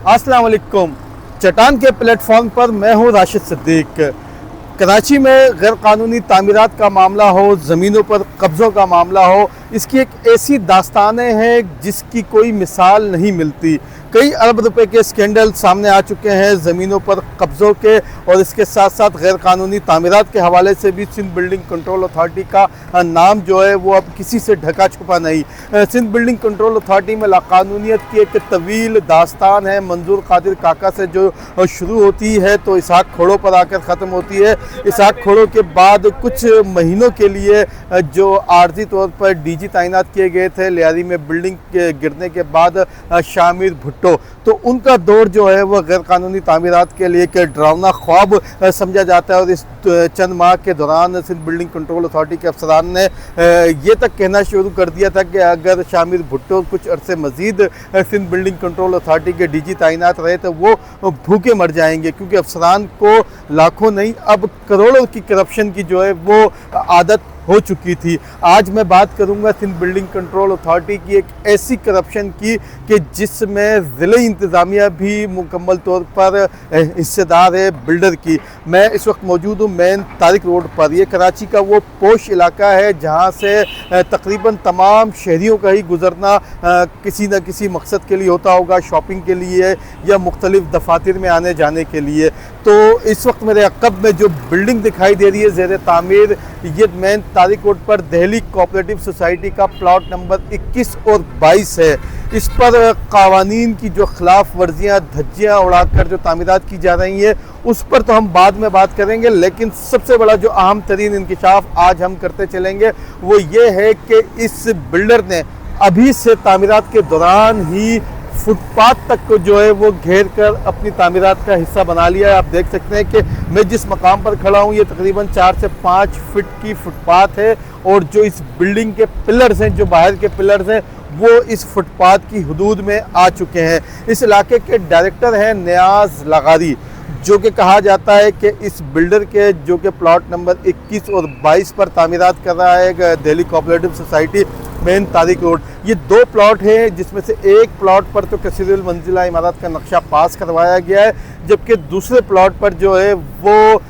अस्सलाम वालेकुम। चट्टान के प्लेटफॉर्म पर मैं हूँ राशिद सिद्दीक। कराची में गैर कानूनी तामीरात का मामला हो, ज़मीनों पर कब्ज़ों का मामला हो, इसकी एक ऐसी दास्तानें हैं जिसकी कोई मिसाल नहीं मिलती। कई अरब रुपए के स्कैंडल सामने आ चुके हैं ज़मीनों पर कब्ज़ों के, और इसके साथ साथ गैर कानूनी तामीरात के हवाले से भी सिंध बिल्डिंग कंट्रोल अथॉरिटी का नाम जो है वो अब किसी से ढका छुपा नहीं। सिंध बिल्डिंग कंट्रोल अथॉरिटी में लाकानूनियत की एक तवील दास्तान है। मंजूर कादिर काका से जो शुरू होती है तो इसहाक खोड़ों पर आकर ख़त्म होती है। इसहाक खोड़ों के बाद कुछ महीनों के लिए जो आर्जी तौर पर डीजी तैनात किए गए थे लियारी में बिल्डिंग के गिरने के बाद, शामिर भुट्टो, तो उनका दौर जो है वह गैर कानूनी तामीरात के लिए एक डरावना ख्वाब समझा जाता है। और इस चंद माह के दौरान सिंध बिल्डिंग कंट्रोल अथॉरिटी के अफसरान ने ये तक कहना शुरू कर दिया था कि अगर शामिर भुट्टो कुछ अरसे मजीद सिंध बिल्डिंग कंट्रोल अथॉरिटी के डीजी तैनात रहे तो वो भूखे मर जाएंगे, क्योंकि अफसरान को लाखों नहीं अब करोड़ों की करप्शन की जो है वो आदत हो चुकी थी। आज मैं बात करूंगा सिंध बिल्डिंग कंट्रोल अथॉरिटी की एक ऐसी करप्शन की कि जिसमें ज़िले इंतज़ामिया भी मुकम्मल तौर पर हिस्सेदार है बिल्डर की। मैं इस वक्त मौजूद हूँ मेन तारिक रोड पर। यह कराची का वो पोश इलाका है जहाँ से तकरीबन तमाम शहरियों का ही गुजरना किसी न किसी मकसद के लिए होता होगा, शॉपिंग के लिए या मुख्तलिफ दफातर में आने जाने के लिए। तो इस वक्त मेरे अक़ब में जो बिल्डिंग दिखाई दे रही है ज़ेर तामीर, ये मेन तारिक रोड पर दिल्ली कोऑपरेटिव सोसाइटी का प्लॉट नंबर 21 और 22 है। इस पर कावानीन की जो खिलाफ वर्जियाँ, धज्जियाँ उड़ाकर जो तामीरात की जा रही हैं उस पर तो हम बाद में बात करेंगे, लेकिन सबसे बड़ा जो अहम तरीन इंकिशाफ आज हम करते चलेंगे वो ये है कि इस बिल्डर ने अभी से तामीरात के दौरान ही फुटपाथ तक को जो है वो घेर कर अपनी तामीरात का हिस्सा बना लिया है। आप देख सकते हैं कि मैं जिस मकाम पर खड़ा हूँ ये तकरीबन 4 से 5 फीट की फुटपाथ है, और जो इस बिल्डिंग के पिलर्स हैं, जो बाहर के पिलर्स हैं, वो इस फुटपाथ की हदूद में आ चुके हैं। इस इलाके के डायरेक्टर हैं नियाज़ लगारी, जो कि कहा जाता है कि इस बिल्डर के जो कि प्लॉट नंबर 21 और 22 पर तामीरात कर रहा है Delhi cooperative society main Tariq road. ये 2 प्लॉट हैं जिसमें से एक प्लॉट पर तो कसीरुल मंजिला इमारत का नक्शा पास करवाया गया है, जबकि दूसरे प्लॉट पर जो है वो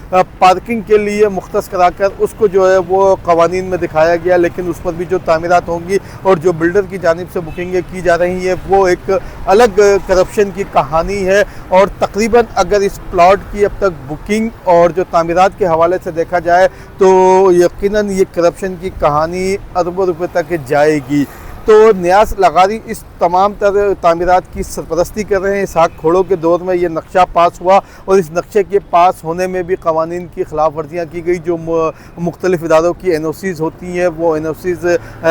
पार्किंग के लिए मुख्तस कराकर उसको जो है वो कवानीन में दिखाया गया, लेकिन उस पर भी जो तामीरात होंगी और जो बिल्डर की जानिब से बुकिंगें की जा रही हैं वो एक अलग करप्शन की कहानी है। और तकरीबन अगर इस प्लॉट की अब तक बुकिंग और जो तामीरात के हवाले से देखा जाए तो यकीनन ये करप्शन की कहानी अरबों रुपए तक जाएगी। तो नियाज़ लगारी इस तमाम तरह तामीरात की सरपरस्ती कर रहे हैं। इसहाक खोड़ों के दौर में ये नक्शा पास हुआ और इस नक्शे के पास होने में भी कवानीन की खिलाफ वर्जियाँ की गई। जो मुख्तलिफ इदारों की NOCs होती हैं वो NOCs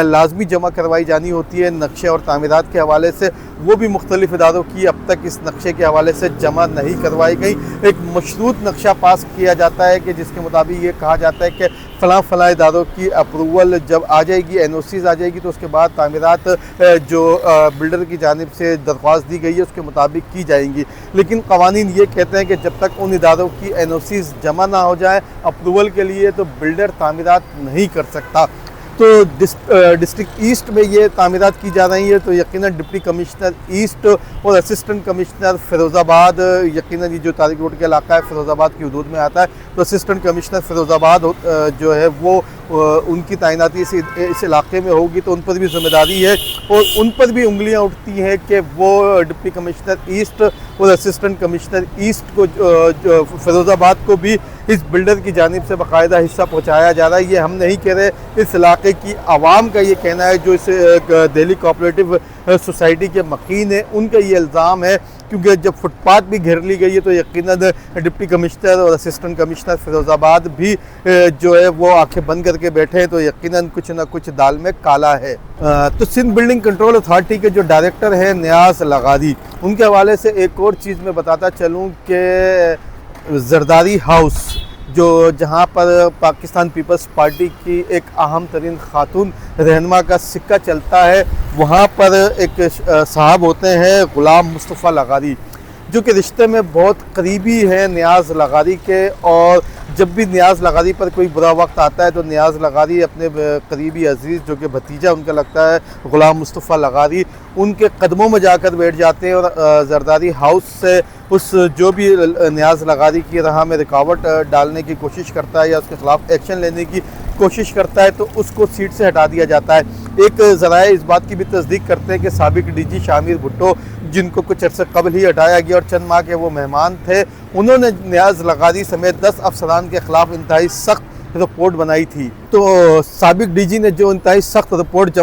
लाजमी जमा करवाई जानी होती है नक्शे और तामीरात के हवाले से, वो भी मुख्तलिफ इदारों की अब तक इस नक्शे के हवाले से जमा नहीं करवाई गई। एक मशरूत नक्शा पास किया जाता है कि जिसके मुताबिक ये कहा जाता है कि फ़लाँ इदारों की अप्रूवल जब आ जाएगी, NOCs आ जाएगी, तो उसके बाद तामीरात जो बिल्डर की जानिब से दरख्वास्त दी गई है उसके मुताबिक की जाएंगी। लेकिन कवानीन ये कहते हैं कि जब तक उन इदारों की NOCs जमा ना हो जाए अप्रूवल के लिए तो बिल्डर तामीरात नहीं कर सकता। तो डिस्ट्रिक्ट ईस्ट में ये तामीरात की जा रही है, तो यकीनन डिप्टी कमिश्नर ईस्ट और असिस्टेंट कमिश्नर फ़िरोज़ाबाद, यकीनन ये जो तारिक रोड का इलाका है फ़िरोज़ाबाद की हदूद में आता है, तो असिस्टेंट कमिश्नर फ़िरोज़ाबाद जो है वो उनकी तैनाती इस इलाके में होगी, तो उन पर भी जिम्मेदारी है और उन पर भी उंगलियां उठती हैं कि वो डिप्टी कमिश्नर ईस्ट और असिस्टेंट कमिश्नर ईस्ट को फ़िरोज़ाबाद को भी इस बिल्डर की जानिब से बाकायदा हिस्सा पहुंचाया जा रहा है। ये हम नहीं कह रहे, इस इलाके की आवाम का ये कहना है, जो इस दिल्ली कोऑपरेटिव सोसाइटी के मकीन है उनका ये इल्ज़ाम है, क्योंकि जब फुटपाथ भी घेर ली गई है तो यकीनन डिप्टी कमिश्नर और असिस्टेंट कमिश्नर फ़िरोज़ाबाद भी जो है वो आंखें बंद करके बैठे हैं, तो यकीनन कुछ ना कुछ दाल में काला है। तो सिंध बिल्डिंग कंट्रोल अथॉरिटी के जो डायरेक्टर हैं नियाज़ लगारी, उनके हवाले से एक और चीज़ मैं बताता चलूँ कि जरदारी हाउस जो जहाँ पर पाकिस्तान पीपल्स पार्टी की एक अहम तरीन खातून रहनुमा का सिक्का चलता है, वहाँ पर एक साहब होते हैं गुलाम मुस्तफ़ा लगारी, जो कि रिश्ते में बहुत करीबी हैं नियाज़ लगारी के। और जब भी नियाज़ लगारी पर कोई बुरा वक्त आता है तो नियाज़ लगारी अपने करीबी अजीज़ जो कि भतीजा उनका लगता है गुलाम मुस्तफ़ा लगारी, उनके कदमों में जाकर बैठ जाते हैं और जरदारी हाउस से उस जो भी न्याज लगारी की राह में रुकावट डालने की कोशिश करता है या उसके ख़िलाफ़ एक्शन लेने की कोशिश करता है तो उसको सीट से हटा दिया जाता है। एक ज़राए इस बात की भी तस्दीक करते हैं कि साबिक डीजी शामिर भुट्टो, जिनको कुछ अर्से कबल ही हटाया गया और चंद माह के वो मेहमान थे, उन्होंने न्याज लगारी समेत 10 अफसरान के ख़िलाफ़ इंतहाई सख्त रिपोर्ट बनाई थी। तो साबिक डीजी ने जो इंतहाई सख्त रिपोर्ट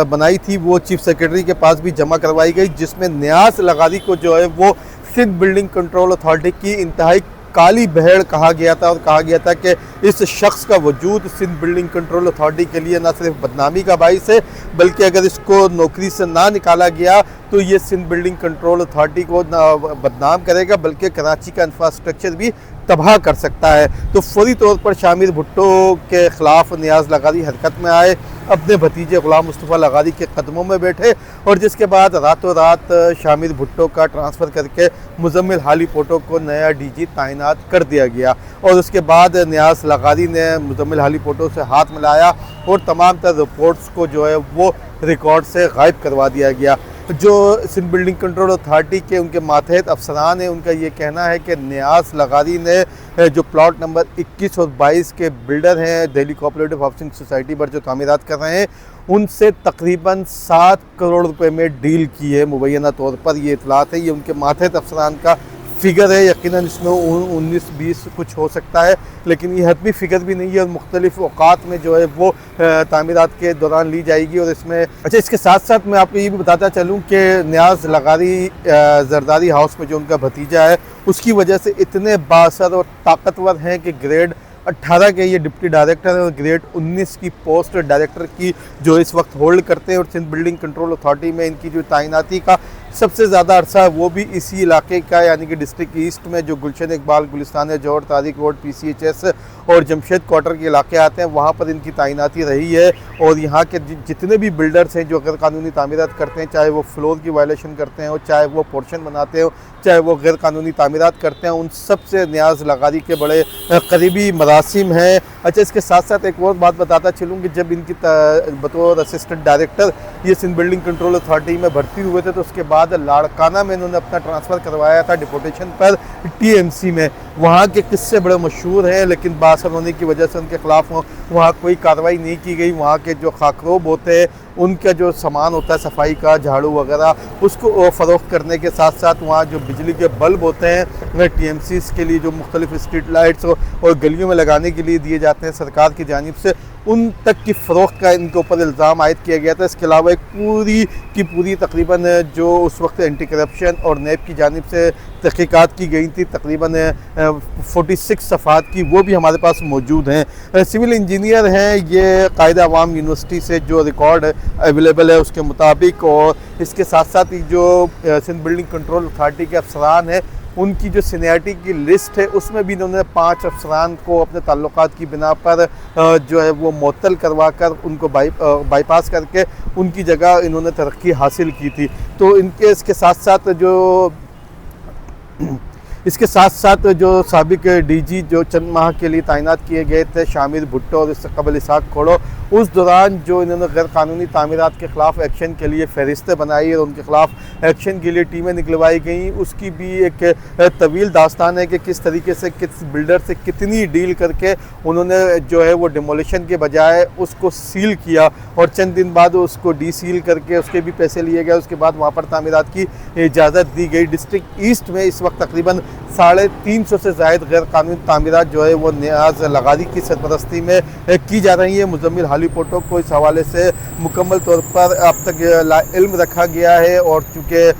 बनाई थी वो चीफ सेक्रेटरी के पास भी जमा करवाई गई, जिसमें न्याज लगारी को जो है वो सिंध बिल्डिंग कंट्रोल अथॉरिटी की इंतहाई काली भेड़ कहा गया था और कहा गया था कि इस शख्स का वजूद सिंध बिल्डिंग कंट्रोल अथॉरिटी के लिए न सिर्फ बदनामी का बाइस है, बल्कि अगर इसको नौकरी से ना निकाला गया तो ये सिंध बिल्डिंग कंट्रोल अथॉरिटी को बदनाम करेगा, बल्कि कराची का इंफ्रास्ट्रक्चर भी तबाह कर सकता है। तो फौरी तौर पर शामिर भुट्टो के ख़िलाफ़ न्याज लगारी हरकत में आए, अपने भतीजे ग़ुलाम मुस्तफ़ा लगारी के कदमों में बैठे और जिसके बाद रातों रात शामिर भुट्टो का ट्रांसफ़र करके मुज़म्मिल हाली पोटो को नया डीजी तैनात कर दिया गया और उसके बाद न्याज लगारी ने मुज़म्मिल हाली पोटो से हाथ मिलाया और तमाम तर रिपोर्ट्स को जो है वो रिकॉर्ड से गायब करवा दिया गया। जो सिंध बिल्डिंग कंट्रोल अथॉरिटी के उनके मातहत अफसरान हैं, उनका ये कहना है कि न्याज लगारी ने जो प्लॉट नंबर 21 और 22 के बिल्डर हैं दिल्ली कोऑपरेटिव हाउसिंग सोसाइटी पर जो तामीरात कर रहे हैं, उनसे तकरीबन 7 करोड़ रुपए में डील की है। मुबैना तौर पर ये इतलात है, ये उनके मातहत अफसरान का फ़िगर है। यकीनन इसमें 19-20 कुछ हो सकता है, लेकिन ये हतमी फ़िगर भी नहीं है और मुख्तलिफ़ औक़ात में जो है वो तामीरात के दौरान ली जाएगी। और इसमें अच्छा, इसके साथ साथ मैं आपको ये भी बताता चलूँ कि न्याज लगारी जरदारी हाउस में जो उनका भतीजा है, उसकी वजह से इतने बाअसर और ताकतवर हैं कि ग्रेड 18 के ये डिप्टी डायरेक्टर है और ग्रेड 19 की पोस्ट डायरेक्टर की जो इस वक्त होल्ड करते हैं और सिंध बिल्डिंग कंट्रोल अथॉरिटी में इनकी जो तैनाती का सबसे ज़्यादा अरसा है वो भी इसी इलाके का, यानी कि डिस्ट्रिक्ट ईस्ट में जो गुलशन इकबाल, गुलिस्तान जौहर, तारिक रोड, PCHS और जमशेद क्वार्टर के इलाके आते हैं, वहाँ पर इनकी तैनाती रही है। और यहाँ के जितने भी बिल्डर्स हैं जो गैर कानूनी तामीरात करते हैं, चाहे वो फ्लोर की वायलेशन करते हैं, चाहे वो पोर्शन बनाते हो, चाहे वो गैर कानूनी तामीरात करते हैं, उन सब से न्याज लगारी के बड़े करीबी मरासिम हैं। अच्छा, इसके साथ साथ एक और बात बताता चलूँ कि जब इनकी बतौर असिस्टेंट डायरेक्टर ये सिंध बिल्डिंग कंट्रोल अथॉरिटी में भर्ती हुए थे तो उसके बाद लाड़काना में इन्होंने अपना ट्रांसफ़र करवाया था डिपोटेशन पर TMC में। वहाँ के किस्से बड़े मशहूर हैं, लेकिन बासर होने की वजह से उनके ख़िलाफ़ वहाँ कोई कार्रवाई नहीं की गई। वहाँ के जो खाकरोब होते हैं, उनका जो सामान होता है सफाई का, झाड़ू वगैरह, उसको फ़रोख्त करने के साथ साथ वहाँ जो बिजली के बल्ब होते हैं TMCs के लिए जो मुख्तलिफ स्ट्रीट लाइट्स और गलियों में लगाने के लिए दिए जाते हैं सरकार की जानिब से, उन तक की फ़रोख्त का इनके ऊपर इल्ज़ाम आयद किया गया था। इसके अलावा एक पूरी की पूरी तकरीबन जो उस वक्त एंटी करप्शन और NAB की जानिब से तहक़ीक़ात की गई थी, तकरीबन 46 सफ़ात की, वो भी हमारे पास मौजूद हैं। सिविल इंजीनियर हैं ये कायदा अवाम यूनिवर्सिटी से जो रिकॉर्ड अवेलेबल है उसके मुताबिक। और इसके साथ साथ जो सिंध बिल्डिंग कंट्रोल अथॉरिटी के अफसरान हैं, उनकी जो सीनियरिटी की लिस्ट है उसमें भी इन्होंने 5 अफसरान को अपने ताल्लुकात की बिना पर जो है वो मुअत्तल करवा कर उनको बाईपास करके उनकी जगह इन्होंने तरक्की हासिल की थी। तो इनके इसके साथ साथ जो साबिक DG जो चंद माह के लिए तैनात किए गए थे शामिर भुट्टो और इससे कबल इसाक खोड़ो, उस दौरान जो इन्होंने गैर कानूनी तामीरात के ख़िलाफ़ एक्शन के लिए फ़हरिस्तें बनाई और उनके ख़िलाफ़ एक्शन के लिए टीमें निकलवाई गई, उसकी भी एक तवील दास्तान है कि किस तरीके से किस बिल्डर से कितनी डील करके उन्होंने जो है वो डिमोलिशन के बजाय उसको सील किया और चंद दिन बाद उसको डीसील करके उसके भी पैसे लिए गए। उसके बाद वहाँ पर तामीरात की इजाज़त दी गई। डिस्ट्रिक्ट ईस्ट में इस वक्त तकरीबन 350 से ज़ायद गैर कानूनी तामीरात जो है वो न्याज लगारी की सरपरस्ती में की जा रही है। मुज़म्मिल हाली पोटो को इस हवाले से मुकम्मल तौर पर अब तक इल्म रखा गया है और चूँकि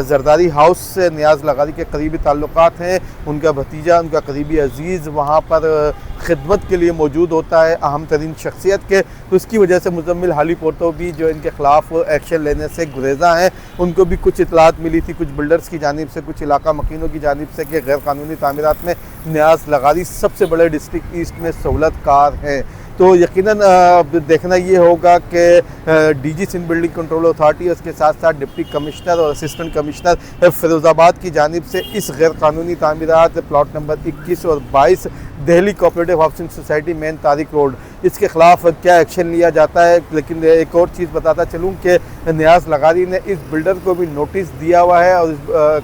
जरदारी हाउस से न्याज लगारी के करीबी ताल्लुकात हैं, उनका भतीजा, उनका करीबी अजीज़ वहाँ पर खिदमत के लिए मौजूद होता है, अहम तरीन शख्सियत के, तो इसकी वजह से मुज़म्मिल हाली पोटो भी जो इनके ख़िलाफ़ एक्शन लेने से गुरेज़ा हैं। उनको भी कुछ इतलात मिली थी कुछ बिल्डर्स की जानिब से, कुछ इलाका मकीनों की जानिब से कि गैर कानूनी तामीरात में न्याज लगारी सबसे बड़े डिस्ट्रिक्ट ईस्ट में सहूलतकार हैं। तो यकीनन देखना ये होगा कि DG Sindh building control authority उसके साथ साथ डिप्टी कमिश्नर और असिस्टेंट कमिश्नर फ़िरोज़ाबाद की जानिब से इस गैर कानूनी तामीरात प्लॉट नंबर 21 और 22 Delhi cooperative housing society main Tariq road, इसके ख़िलाफ़ क्या एक्शन लिया जाता है। लेकिन एक और चीज़ बताता चलूँ कि नियाज़ लगारी ने इस बिल्डर को भी नोटिस दिया हुआ है और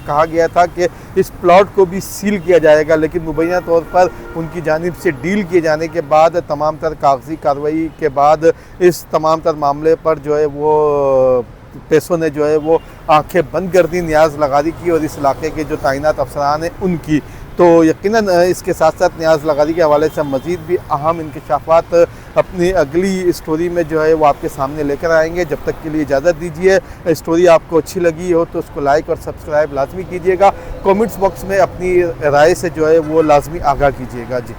कहा गया था कि इस प्लॉट को भी सील किया जाएगा, लेकिन मुबैना तौर पर उनकी जानिब से डील किए जाने के बाद, तमाम तर कागजी कार्रवाई के बाद इस तमाम तर मामले पर जो है वो पैसों ने जो है वो आंखें बंद कर दी नियाज़ लगारी की और इस इलाके के जो तैनात अफसरान हैं उनकी। तो यकीनन इसके साथ साथ नियाज़ लगारी के हवाले से मज़ीद भी अहम इंकशाफात अपनी अगली स्टोरी में जो है वो आपके सामने लेकर आएंगे। जब तक के लिए इजाज़त दीजिए। स्टोरी आपको अच्छी लगी हो तो उसको लाइक और सब्सक्राइब लाजमी कीजिएगा। कमेंट्स बॉक्स में अपनी राय से जो है वो लाजमी आगाह कीजिएगा। जी।